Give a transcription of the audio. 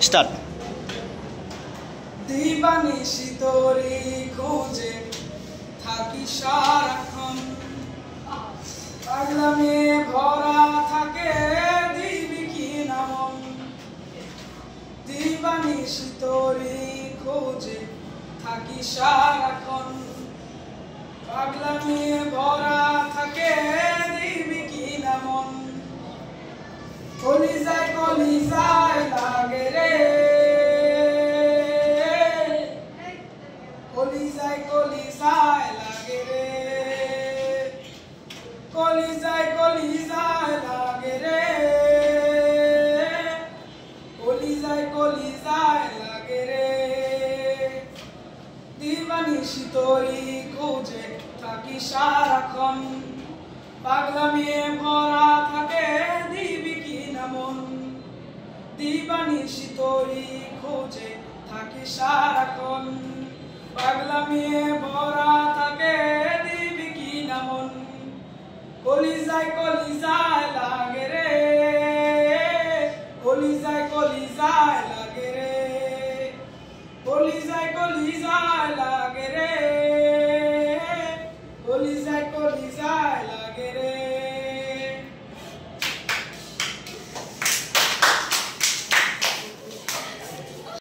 Start. দিবানিশি তোরি খোঁজে থাকি সারাক্ষণ, পাগলামে ভরা থাকে দিবি কি নাম। দিবানিশি তোরি খোঁজে থাকি সারাক্ষণ, পাগলামে ভরা থাকে দিবি কি নাম। কলিজায় কলিজায় লাগে রে, কলিজায় কলিজায় লাগে রে, কলিজায় কলিজায় লাগে রে, কলিজায় কলিজায় লাগে রে। দিবানিশি তোরি খোঁজে থাকি সারাক্ষণ, পাগলামে ভরা থাকে দিবি কি নামন। দিবানিশি তোরি খোঁজে থাকি সারাক্ষণ, পাগলামে ভরা থাকে দিবি কি নামন। কলিজায় কলিজায় লাগে রে, কলিজায় কলিজায় লাগে রে, কলিজায় কলিজায় লাগে রে।